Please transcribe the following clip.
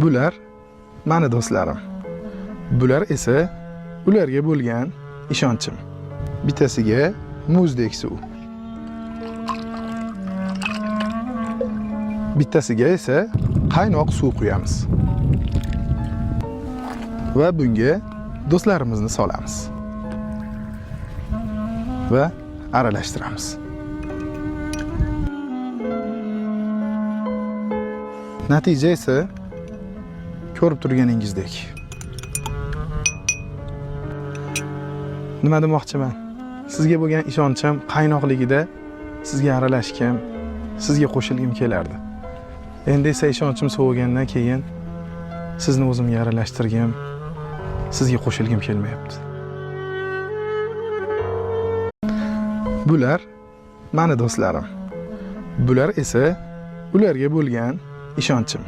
Bular mani do'stlarim. Bular esa ularga bo'lgan ishonchim. Bittasiga muzdek suv. Bittasiga esa qaynoq suv quyamiz. Va bunga do'stlarimizni solamiz. Va aralashtiramiz. Natija esa ko'rib turganingizdek. Nima demoqchiman? Sizga bo'lgan ishonchim qaynoqligida sizga aralashgim, sizga qo'shilgim kelardi. Endi esa ishonchim sovigandan keyin sizni o'zimga aralashtirgim, sizga qo'shilgim kelmayapti. Bular mani do'stlarim. Bular esa ularga bo'lgan ishonchim.